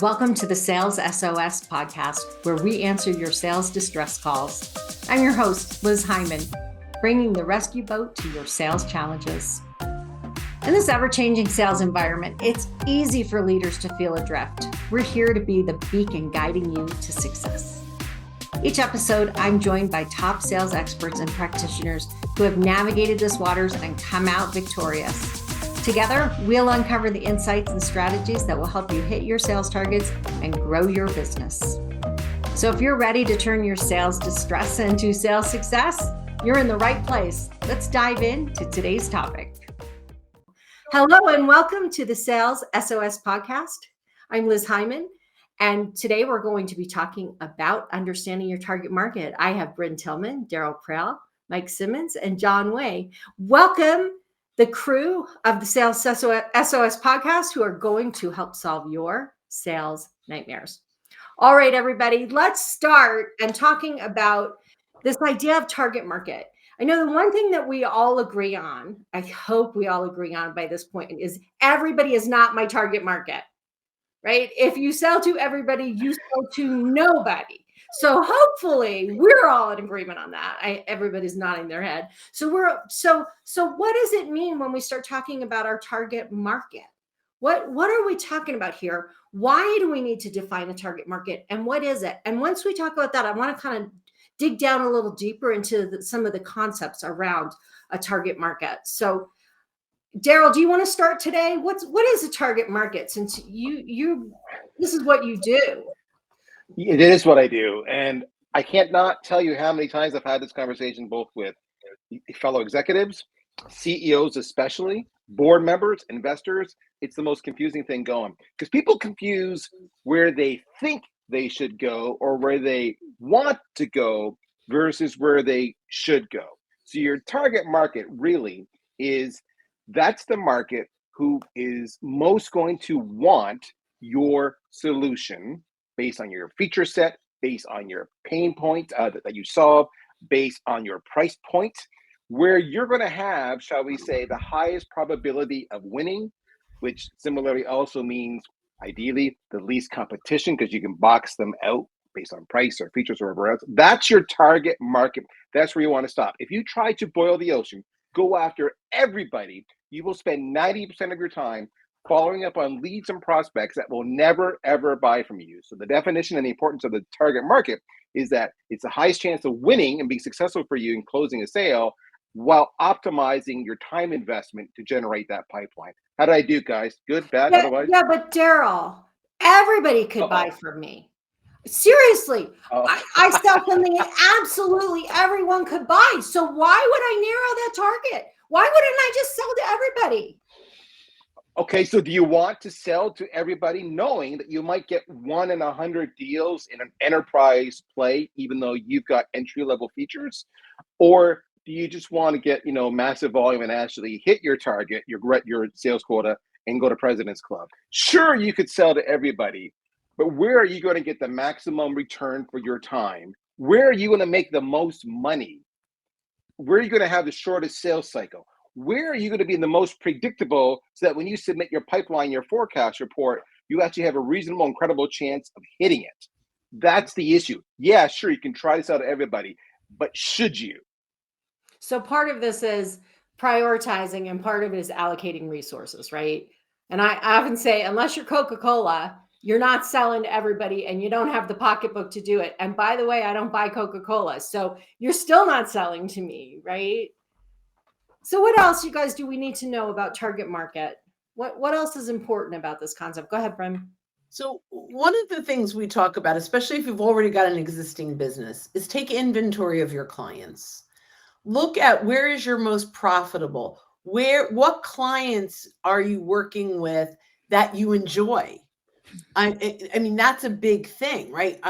Welcome to the Sales SOS podcast, where we answer your sales distress calls. I'm your host, Liz Hyman, bringing the rescue boat to your sales challenges. In this ever-changing sales environment, it's easy for leaders to feel adrift. We're here to be the beacon guiding you to success. Each episode, I'm joined by top sales experts and practitioners who have navigated this waters and come out victorious. Together, we'll uncover the insights and strategies that will help you hit your sales targets and grow your business. So if you're ready to turn your sales distress into sales success, you're in the right place. Let's dive into today's topic. Hello and welcome to the Sales SOS podcast. I'm Liz Hyman, and today we're going to be talking about understanding your target market. I have Bryn Tillman, Daryl Prell, Mike Simmons, and John Way. Welcome the crew of the Sales SOS podcast who are going to help solve your sales nightmares. All right, everybody, let's start and talking about this idea of target market. I know the one thing that we all agree on, I hope we all agree on by this point, is everybody is not my target market, right? If you sell to everybody, you sell to nobody. So hopefully we're all in agreement on that. Everybody's nodding their head. So what does it mean when we start talking about our target market? What are we talking about here? Why do we need to define a target market, and what is it? And once we talk about that, I want to kind of dig down a little deeper into some of the concepts around a target market. So Daryl, do you want to start today? What is a target market, since you this is what you do? It is what I do. And I can't not tell you how many times I've had this conversation, both with fellow executives, CEOs, especially board members, investors. It's the most confusing thing going, because people confuse where they think they should go or where they want to go versus where they should go. So your target market really that's the market who is most going to want your solution based on your feature set, based on your pain point that you solve, based on your price point, where you're going to have, shall we say, the highest probability of winning, which similarly also means ideally the least competition, because you can box them out based on price or features or whatever else. That's your target market. That's where you want to stop. If you try to boil the ocean, go after everybody, you will spend 90% of your time following up on leads and prospects that will never, ever buy from you. So the definition and the importance of the target market is that it's the highest chance of winning and being successful for you in closing a sale while optimizing your time investment to generate that pipeline. How did I do, guys? Good, bad, otherwise? Yeah, but Daryl, everybody could buy from me. Seriously, I sell something that absolutely everyone could buy. So why would I narrow that target? Why wouldn't I just sell to everybody? Okay, so do you want to sell to everybody knowing that you might get 1 in 100 deals in an enterprise play, even though you've got entry-level features? Or do you just want to get, massive volume and actually hit your target, your sales quota, and go to President's Club? Sure, you could sell to everybody, but where are you going to get the maximum return for your time? Where are you going to make the most money? Where are you going to have the shortest sales cycle? Where are you going to be the most predictable, so that when you submit your pipeline, your forecast report, you actually have a reasonable, incredible chance of hitting it? That's the issue. Yeah, sure, you can try to sell to everybody, but should you? So part of this is prioritizing, and part of it is allocating resources, right? And I often say, unless you're Coca-Cola, you're not selling to everybody, and you don't have the pocketbook to do it. And by the way, I don't buy Coca-Cola, so you're still not selling to me, right? So what else, you guys, do we need to know about target market? What else is important about this concept? Go ahead, Bryn. So one of the things we talk about, especially if you've already got an existing business, is take inventory of your clients. Look at where is your most profitable. What clients are you working with that you enjoy? I mean, that's a big thing, right?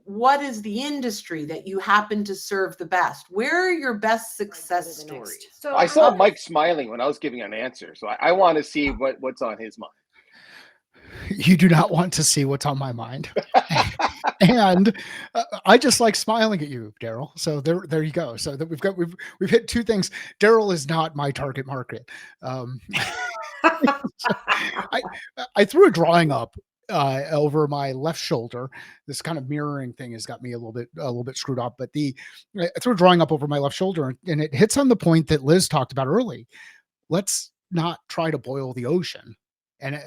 What is the industry that you happen to serve the best? Where are your best success stories? So I saw Mike smiling when I was giving an answer. So I want to see what's on his mind. You do not want to see what's on my mind. And I just like smiling at you, Daryl. So there you go. So that we've hit two things. Daryl is not my target market. I threw a drawing up over my left shoulder. This kind of mirroring thing has got me a little bit screwed up. But I threw a drawing up over my left shoulder, and it hits on the point that Liz talked about early. Let's not try to boil the ocean. And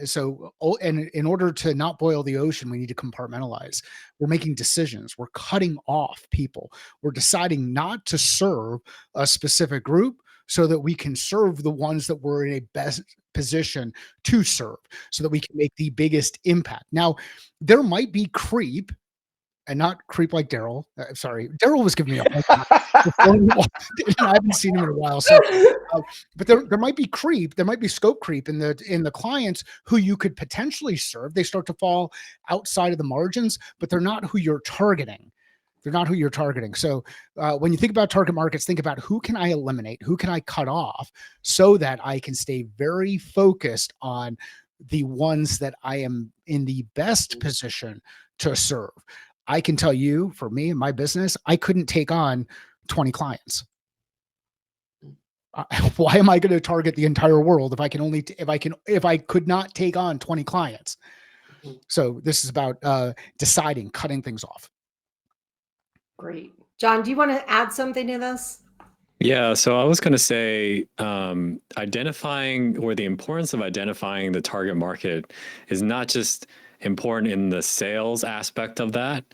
in order to not boil the ocean, we need to compartmentalize. We're making decisions. We're cutting off people. We're deciding not to serve a specific group so that we can serve the ones that we're in a best position to serve, so that we can make the biggest impact. Now, there might be creep, and not creep like Daryl. Sorry, Daryl was giving me a hard time. I haven't seen him in a while. So, but there might be creep. There might be scope creep in the clients who you could potentially serve. They start to fall outside of the margins, but they're not who you're targeting. They're not who you're targeting. So when you think about target markets, think about who can I eliminate? Who can I cut off so that I can stay very focused on the ones that I am in the best position to serve. I can tell you, for me and my business, I couldn't take on 20 clients. Why am I going to target the entire world if I could not take on 20 clients? So this is about deciding, cutting things off. Great. John, do you want to add something to this? Yeah, so I was going to say identifying, or the importance of identifying the target market is not just important in the sales aspect of that,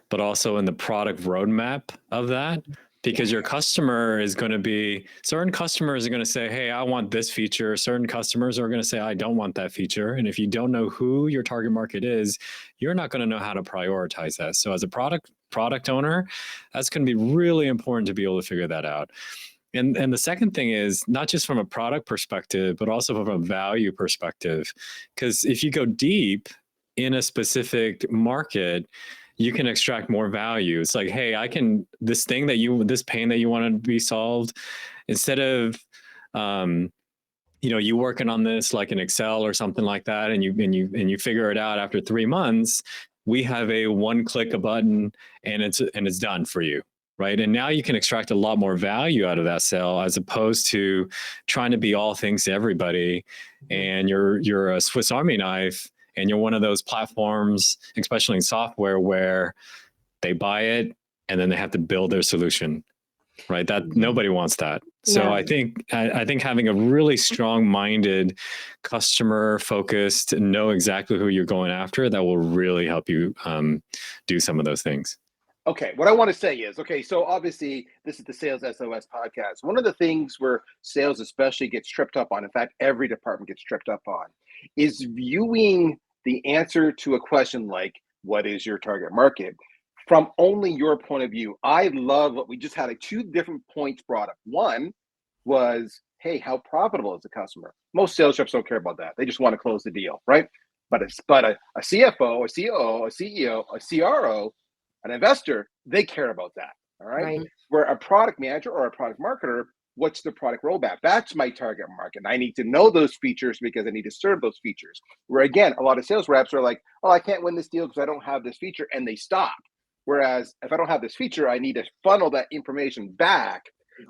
but also in the product roadmap of that. Because your customer is going to be, certain customers are going to say, hey, I want this feature. Certain customers are going to say, I don't want that feature. And if you don't know who your target market is, you're not going to know how to prioritize that. So as a product owner, that's going to be really important to be able to figure that out. And the second thing is not just from a product perspective, but also from a value perspective. Because if you go deep in a specific market, you can extract more value. It's like, hey, this pain that you want to be solved, instead of, you working on this like in Excel or something like that, and you figure it out after 3 months, we have a one-click a button and it's done for you. Right. And now you can extract a lot more value out of that sale, as opposed to trying to be all things to everybody. And you're a Swiss Army knife, and you're one of those platforms, especially in software, where they buy it and then they have to build their solution. Right. That nobody wants that. So yeah. I think having a really strong-minded, customer-focused, know exactly who you're going after, that will really help you do some of those things. Okay, what I want to say is, so obviously this is the Sales SOS podcast. One of the things where sales especially gets tripped up on, in fact, every department gets tripped up on, is viewing the answer to a question like, what is your target market, from only your point of view. I love what we just had, 2 different points brought up. One was, hey, how profitable is the customer? Most sales reps don't care about that. They just want to close the deal, right? But a CFO, a COO, a CEO, a CRO, an investor, they care about that. All right. Where a product manager or a product marketer, what's the product roadmap? That's my target market. And I need to know those features because I need to serve those features. Where again, a lot of sales reps are like, oh, I can't win this deal because I don't have this feature, and they stop. Whereas if I don't have this feature, I need to funnel that information back.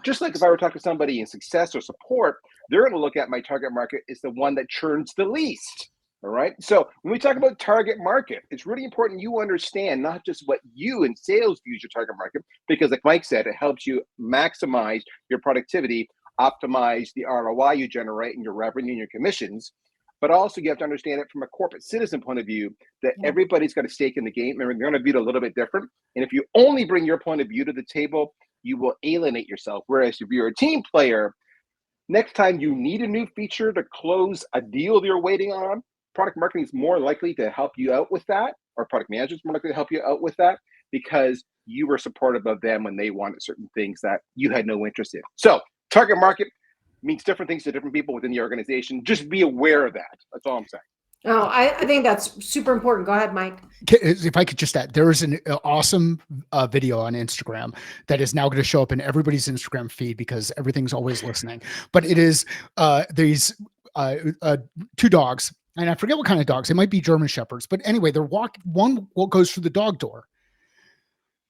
Just like if I were talking to somebody in success or support, they're going to look at my target market is the one that churns the least. All right. So when we talk about target market, it's really important you understand not just what you in sales views your target market, because like Mike said, it helps you maximize your productivity, optimize the ROI you generate in your revenue and your commissions. But also you have to understand it from a corporate citizen point of view, that everybody's got a stake in the game and they're going to view it a little bit different. And if you only bring your point of view to the table, you will alienate yourself. Whereas if you're a team player, next time you need a new feature to close a deal you're waiting on, product marketing is more likely to help you out with that, or product managers more likely to help you out with that, because you were supportive of them when they wanted certain things that you had no interest in. So target market means different things to different people within the organization. Just be aware of that. That's all I'm saying. Oh, I think that's super important. Go ahead, Mike. If I could just add, there is an awesome video on Instagram that is now going to show up in everybody's Instagram feed because everything's always listening. But it is these 2 dogs. And I forget what kind of dogs. It might be German Shepherds. But anyway, they're one goes through the dog door.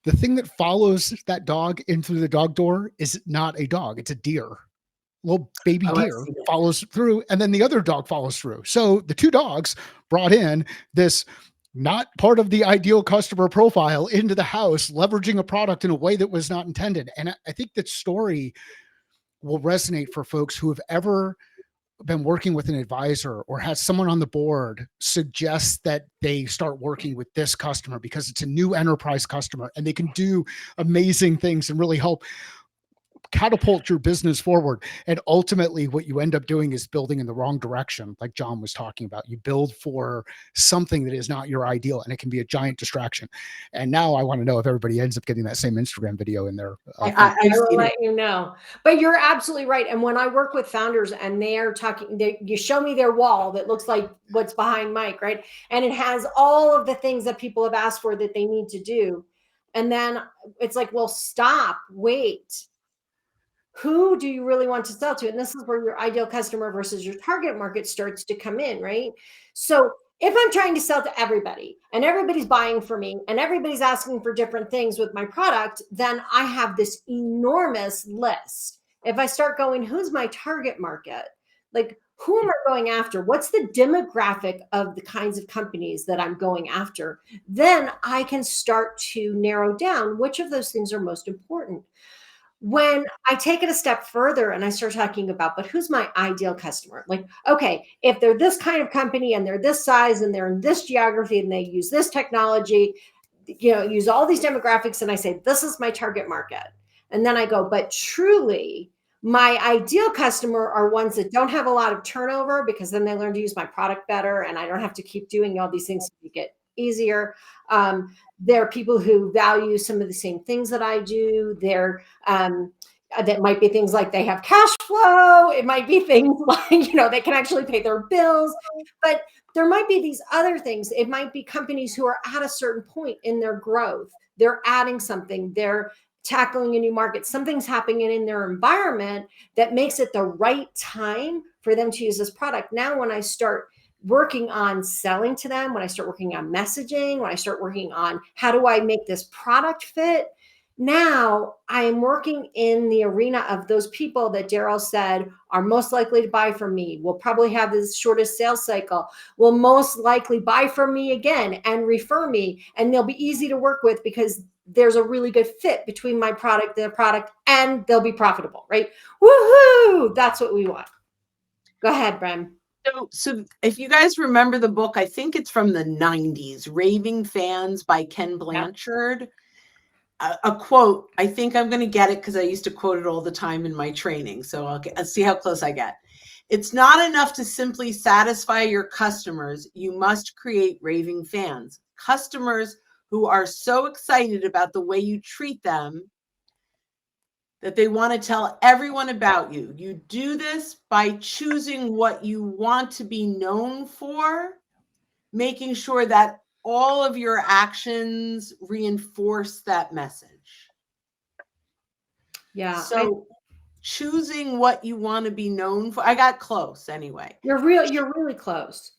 The thing that follows that dog in through the dog door is not a dog. It's a deer. little baby Oh, I've deer seen it. follows through, and then the other dog follows through. So the two dogs brought in this not part of the ideal customer profile into the house, leveraging a product in a way that was not intended. And I think that story will resonate for folks who have ever been working with an advisor or has someone on the board suggest that they start working with this customer because it's a new enterprise customer and they can do amazing things and really help catapult your business forward. And ultimately what you end up doing is building in the wrong direction. Like John was talking about, you build for something that is not your ideal, and it can be a giant distraction. And now I want to know if everybody ends up getting that same Instagram video in their I will let you know. But you're absolutely right. And when I work with founders and they are talking, you show me their wall that looks like what's behind Mike, right? And it has all of the things that people have asked for that they need to do. And then it's like, well, stop, wait. Who do you really want to sell to? And this is where your ideal customer versus your target market starts to come in, right? So if I'm trying to sell to everybody and everybody's buying for me and everybody's asking for different things with my product, then I have this enormous list. If I start going, who's my target market? Like, who am I going after? What's the demographic of the kinds of companies that I'm going after? Then I can start to narrow down which of those things are most important. When I take it a step further and I start talking about, but who's my ideal customer? Like, okay, if they're this kind of company and they're this size and they're in this geography and they use this technology, use all these demographics, and I say, this is my target market. And then I go, but truly, my ideal customer are ones that don't have a lot of turnover, because then they learn to use my product better and I don't have to keep doing all these things to make it easier. They're people who value some of the same things that I do. That might be things like they have cash flow. It might be things like, they can actually pay their bills, but there might be these other things. It might be companies who are at a certain point in their growth. They're adding something. They're tackling a new market. Something's happening in their environment that makes it the right time for them to use this product. Now, when I start working on selling to them, when I start working on messaging, when I start working on how do I make this product fit, now I am working in the arena of those people that Daryl said are most likely to buy from me, will probably have the shortest sales cycle, will most likely buy from me again and refer me, and they'll be easy to work with because there's a really good fit between my product, their product, and they'll be profitable, right? Woohoo! That's what we want. Go ahead, Brem. So if you guys remember the book, I think it's from the 90s, Raving Fans by Ken Blanchard. A quote, I think I'm going to get it because I used to quote it all the time in my training. So I'll see how close I get. It's not enough to simply satisfy your customers. You must create raving fans, customers who are so excited about the way you treat them that they want to tell everyone about you. You do this by choosing what you want to be known for, making sure that all of your actions reinforce that message. Yeah. So choosing what you want to be known for. I got close anyway. You're really close.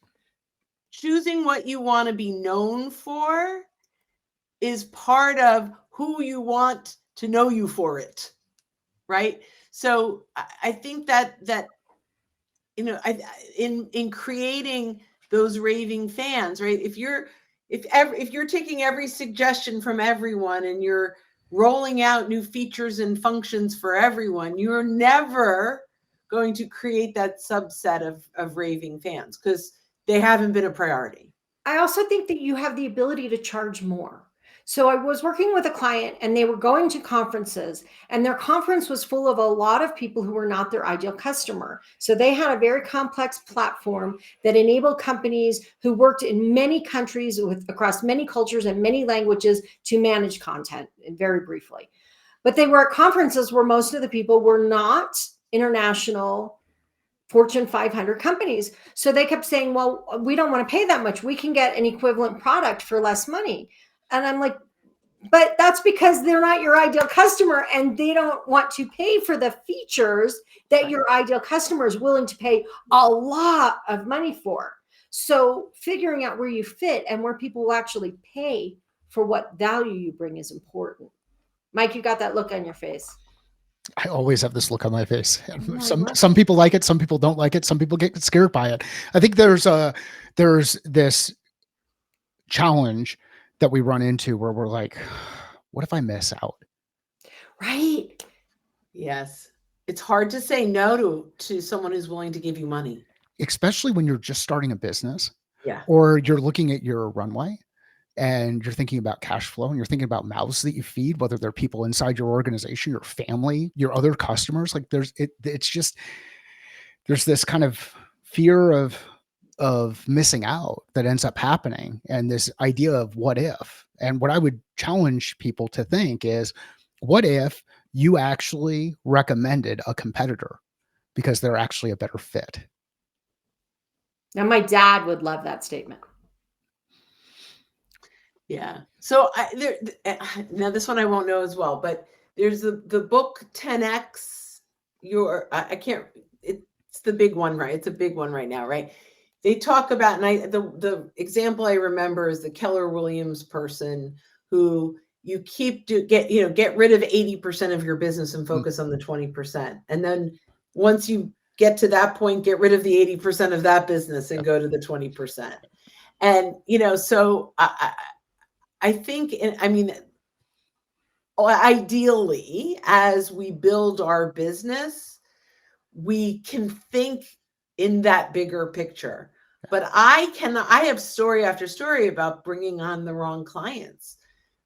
Choosing what you want to be known for is part of who you want to know you for it. Right. So I think that in creating those raving fans, right? If you're taking every suggestion from everyone and you're rolling out new features and functions for everyone, you're never going to create that subset of raving fans because they haven't been a priority. I also think that you have the ability to charge more. So I was working with a client and they were going to conferences, and their conference was full of a lot of people who were not their ideal customer. So they had a very complex platform that enabled companies who worked in many countries across many cultures and many languages to manage content, very briefly. But they were at conferences where most of the people were not international Fortune 500 companies. So they kept saying, well, we don't want to pay that much. We can get an equivalent product for less money. And I'm like, but that's because they're not your ideal customer and they don't want to pay for the features that your ideal customer is willing to pay a lot of money for. So figuring out where you fit and where people will actually pay for what value you bring is important. Mike, you got that look on your face. I always have this look on my face. And Oh, I some love some people like it, some people don't like it, some people get scared by it. I think there's this challenge that we run into where we're like, what if I miss out? Right. Yes. It's hard to say no to someone who's willing to give you money. Especially when you're just starting a business Yeah. or you're looking at your runway and you're thinking about cash flow and you're thinking about mouths that you feed, whether they're people inside your organization, your family, your other customers. Like it's just, there's this kind of fear of missing out that ends up happening, and this idea of what if. And what I would challenge people to think is, what if you actually recommended a competitor because they're actually a better fit? Now, my dad would love that statement. Yeah. So now this one I won't know as well, but there's the book 10X. I can't. It's the big one, right? It's a big one right now, right? They talk about, and the example I remember is the Keller Williams person who you get rid of 80% of your business and focus on the 20%, and then once you get to that point, get rid of the 80% of that business and go to the 20%. And so I think, I mean, ideally, as we build our business, we can think in that bigger picture. But I have story after story about bringing on the wrong clients,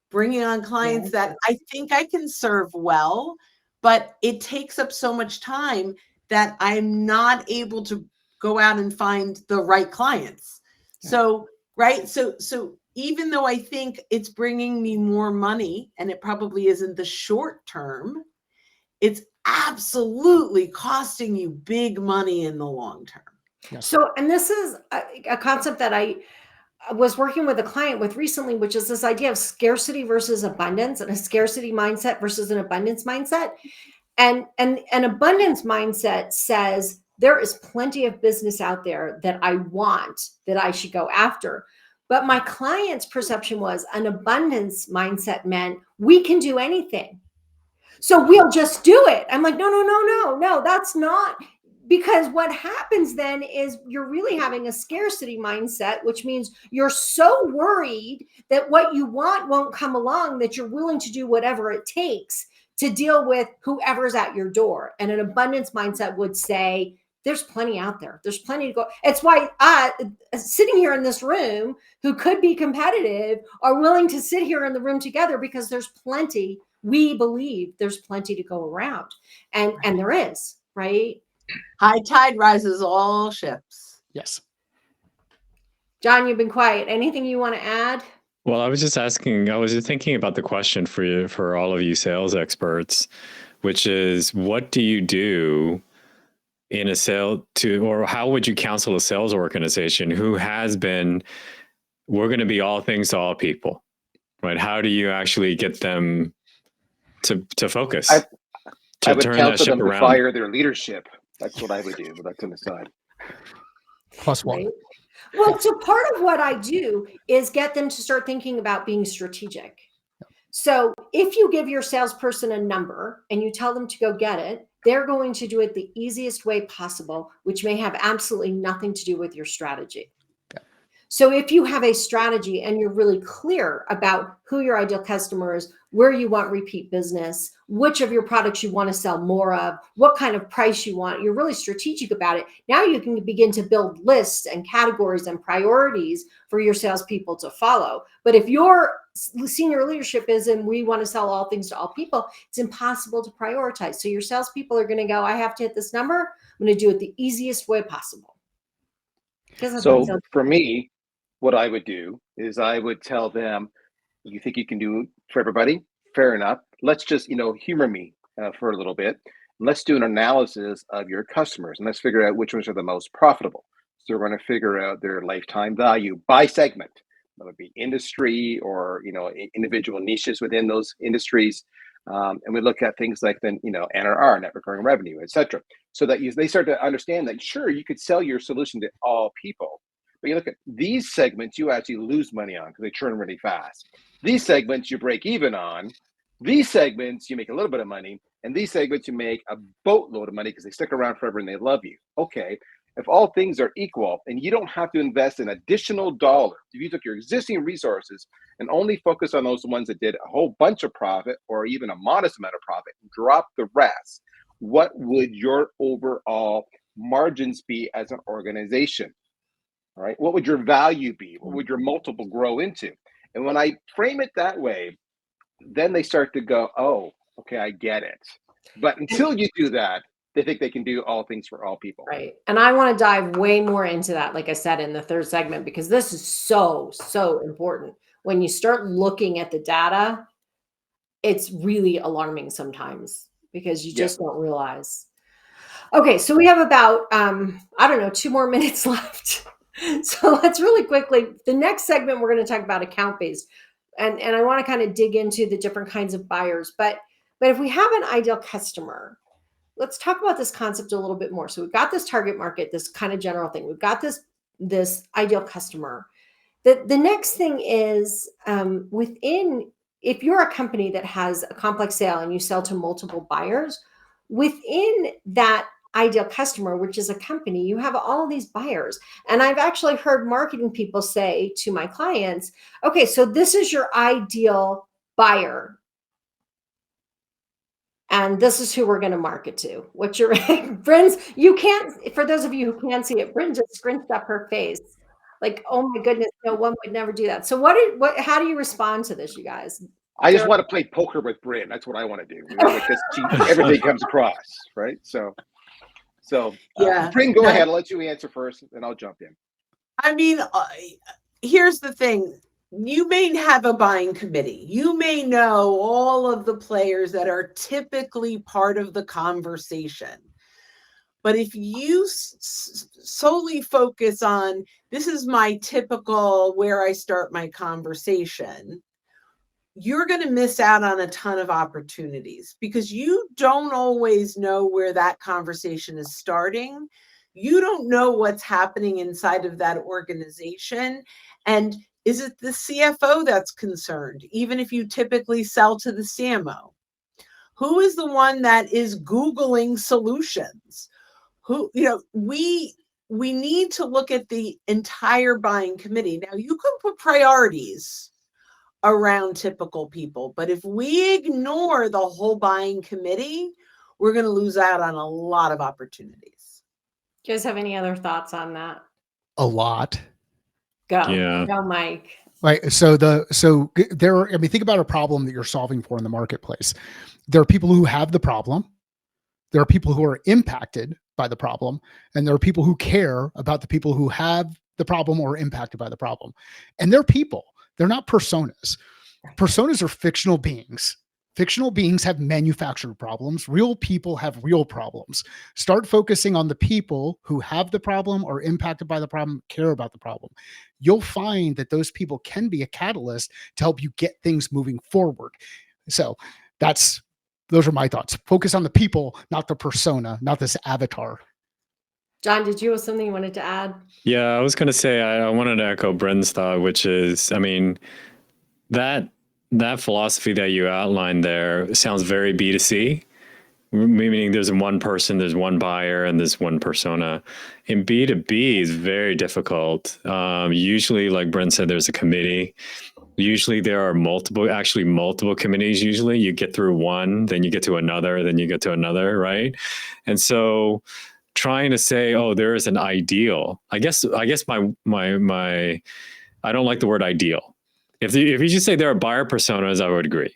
bringing on clients that I think I can serve well, but it takes up so much time that I'm not able to go out and find the right clients. Yeah. So, right. So even though I think it's bringing me more money, and it probably isn't the short term, it's absolutely costing you big money in the long term. Yes. So, and this is a concept that I was working with a client with recently, which is this idea of scarcity versus abundance, and a scarcity mindset versus an abundance mindset. And an abundance mindset says there is plenty of business out there that I want, that I should go after. But my client's perception was an abundance mindset meant we can do anything, so we'll just do it. I'm like, no, that's not. Because what happens then is you're really having a scarcity mindset, which means you're so worried that what you want won't come along that you're willing to do whatever it takes to deal with whoever's at your door. And an abundance mindset would say, there's plenty out there. There's plenty to go. It's why sitting here in this room, who could be competitive, are willing to sit here in the room together because there's plenty. We believe there's plenty to go around. And there is, right? High tide rises all ships. Yes. John, you've been quiet. Anything you want to add? Well, I was just thinking about the question for all of you sales experts, which is, what do you do in a or how would you counsel a sales organization who has been, we're going to be all things to all people, right? How do you actually get them to focus? I would counsel them to fire their leadership. That's what I would do, but that's on the side. +1. Right? Well, so part of what I do is get them to start thinking about being strategic. So if you give your salesperson a number and you tell them to go get it, they're going to do it the easiest way possible, which may have absolutely nothing to do with your strategy. So if you have a strategy and you're really clear about who your ideal customer is, where you want repeat business, which of your products you want to sell more of, what kind of price you want, you're really strategic about it. Now you can begin to build lists and categories and priorities for your salespeople to follow. But if your senior leadership is, and we want to sell all things to all people, it's impossible to prioritize. So your salespeople are going to go, I have to hit this number. I'm going to do it the easiest way possible. So for me, what I would do is I would tell them, you think you can do it for everybody? Fair enough. Let's just, humor me for a little bit. Let's do an analysis of your customers and let's figure out which ones are the most profitable. So we're going to figure out their lifetime value by segment. That would be industry or, individual niches within those industries. And we look at things like the, NRR, net recurring revenue, et cetera. So that they start to understand that, sure, you could sell your solution to all people. But you look at these segments, you actually lose money on because they churn really fast. These segments you break even on. These segments you make a little bit of money. In these segments, you make a boatload of money because they stick around forever and they love you. Okay, if all things are equal and you don't have to invest an additional dollar, if you took your existing resources and only focus on those ones that did a whole bunch of profit or even a modest amount of profit and drop the rest, what would your overall margins be as an organization? All right, what would your value be? What would your multiple grow into? And when I frame it that way, then they start to go, oh, okay, I get it. But until you do that, they think they can do all things for all people. Right. And I want to dive way more into that, like I said, in the third segment, because this is so, so important. When you start looking at the data, it's really alarming sometimes because you just don't realize. Okay, so we have about, I don't know, 2 more minutes left. So let's really quickly, the next segment, we're going to talk about account-based. And I want to kind of dig into the different kinds of buyers. But if we have an ideal customer, let's talk about this concept a little bit more. So we've got this target market, this kind of general thing. We've got this ideal customer. The next thing is within, if you're a company that has a complex sale and you sell to multiple buyers, within that ideal customer, which is a company, you have all these buyers. And I've actually heard marketing people say to my clients, okay, so this is your ideal buyer. And this is who we're going to market to. What's your Bryn's? You can't, for those of you who can't see it, Bryn just scrinched up her face. Like, oh my goodness, no one would never do that. So how do you respond to this, you guys? I just want to play poker with Bryn. That's what I want to do. Because everything comes across, right? So Bryn, go ahead. I'll let you answer first, and I'll jump in. I mean, here's the thing. You may have a buying committee. You may know all of the players that are typically part of the conversation. But if you solely focus on, this is my typical where I start my conversation, you're going to miss out on a ton of opportunities because you don't always know where that conversation is starting. You don't know what's happening inside of that organization. And is it the CFO that's concerned, even if you typically sell to the CMO? Who is the one that is Googling solutions? We need to look at the entire buying committee. Now, you can put priorities around typical people, but if we ignore the whole buying committee, we're going to lose out on a lot of opportunities. Do you guys have any other thoughts on that? A lot. Go, Mike. Right. So there are, I mean, think about a problem that you're solving for in the marketplace. There are people who have the problem. There are people who are impacted by the problem. And there are people who care about the people who have the problem or are impacted by the problem. And they're people. They're not personas. Personas are fictional beings. Fictional beings have manufactured problems. Real people have real problems. Start focusing on the people who have the problem, are impacted by the problem, care about the problem. You'll find that those people can be a catalyst to help you get things moving forward. So those are my thoughts. Focus on the people, not the persona, not this avatar. John, did you have something you wanted to add? Yeah, I was going to say, I wanted to echo Bryn's thought, which is, I mean, that philosophy that you outlined there sounds very B2C, meaning there's one person, there's one buyer, and there's one persona. In B2B is very difficult. Usually, like Bryn said, there's a committee. Usually there are multiple committees. Usually you get through one, then you get to another, then you get to another, right? And so trying to say, oh, there is an ideal. I guess my I don't like the word ideal. If you just say there are buyer personas, I would agree.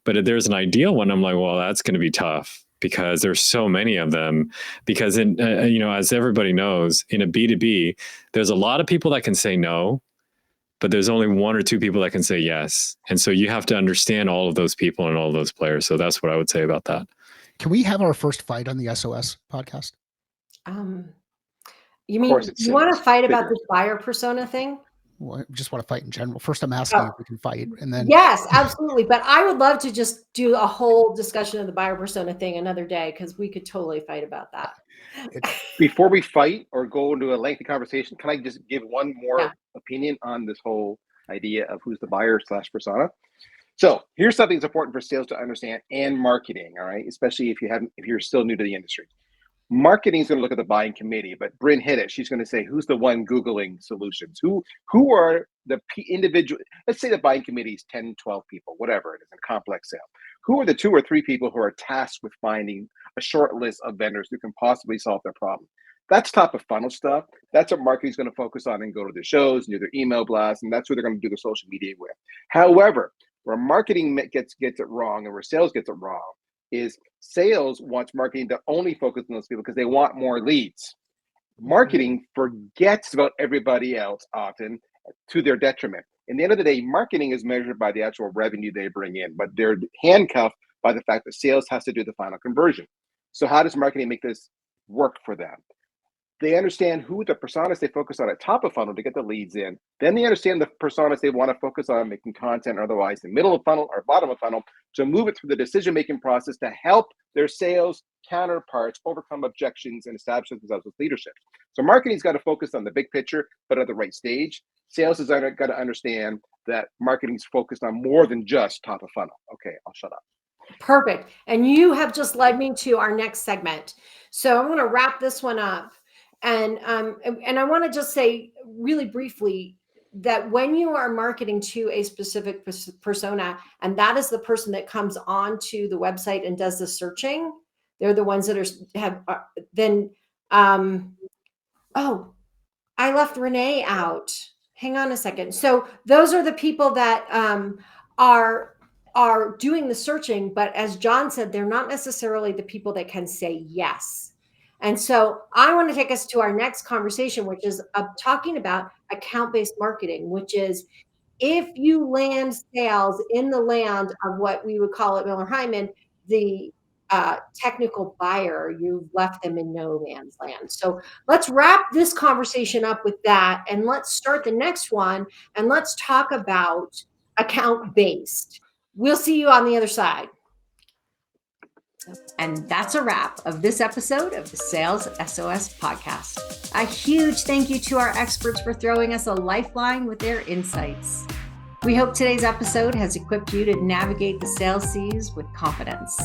But if there's an ideal one, I'm like, well, that's going to be tough because there's so many of them. Because as everybody knows, in a B2B, there's a lot of people that can say no, but there's only 1 or 2 people that can say yes. And so you have to understand all of those people and all of those players. So that's what I would say about that. Can we have our first fight on the SOS podcast? You mean you want to fight about this buyer persona thing? Well, I just want to fight in general. First, I'm asking if we can fight, and then yes, absolutely. But I would love to just do a whole discussion of the buyer persona thing another day because we could totally fight about that. Before we fight or go into a lengthy conversation, can I just give one more opinion on this whole idea of who's the buyer / persona? So here's something that's important for sales to understand and marketing, all right? Especially if you're still new to the industry. Marketing is going to look at the buying committee, but Bryn hit it. She's going to say, who's the one Googling solutions? Who are the individual? Let's say the buying committee is 10, 12 people, whatever it is, in a complex sale. Who are the 2 or 3 people who are tasked with finding a short list of vendors who can possibly solve their problem? That's top of funnel stuff. That's what marketing is going to focus on and go to their shows and do their email blasts, and that's who they're going to do their social media with. However, where marketing gets it wrong and where sales gets it wrong is sales wants marketing to only focus on those people because they want more leads. Marketing forgets about everybody else often to their detriment. In the end of the day, marketing is measured by the actual revenue they bring in, but they're handcuffed by the fact that sales has to do the final conversion. So how does marketing make this work for them? They understand who the personas they focus on at top of funnel to get the leads in. Then they understand the personas they want to focus on making content or otherwise in middle of funnel or bottom of funnel to move it through the decision-making process to help their sales counterparts overcome objections and establish themselves with leadership. So marketing's got to focus on the big picture, but at the right stage. Sales has got to understand that marketing's focused on more than just top of funnel. Okay, I'll shut up. Perfect. And you have just led me to our next segment. So I'm going to wrap this one up. And I want to just say really briefly that when you are marketing to a specific persona, and that is the person that comes onto the website and does the searching, they're the ones that oh, I left Renee out. Hang on a second. So those are the people that are doing the searching, but as John said, they're not necessarily the people that can say yes. And so I want to take us to our next conversation, which is talking about account-based marketing, which is if you land sales in the land of what we would call at Miller Heiman, the technical buyer, you've left them in no man's land. So let's wrap this conversation up with that, and let's start the next one, and let's talk about account-based. We'll see you on the other side. And that's a wrap of this episode of the Sales SOS podcast. A huge thank you to our experts for throwing us a lifeline with their insights. We hope today's episode has equipped you to navigate the sales seas with confidence.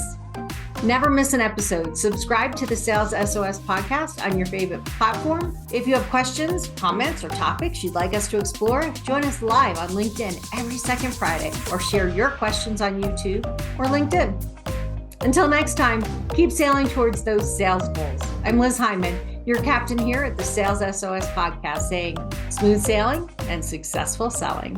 Never miss an episode. Subscribe to the Sales SOS podcast on your favorite platform. If you have questions, comments, or topics you'd like us to explore, join us live on LinkedIn every second Friday, or share your questions on YouTube or LinkedIn. Until next time, keep sailing towards those sales goals. I'm Liz Hyman, your captain here at the Sales SOS podcast, saying smooth sailing and successful selling.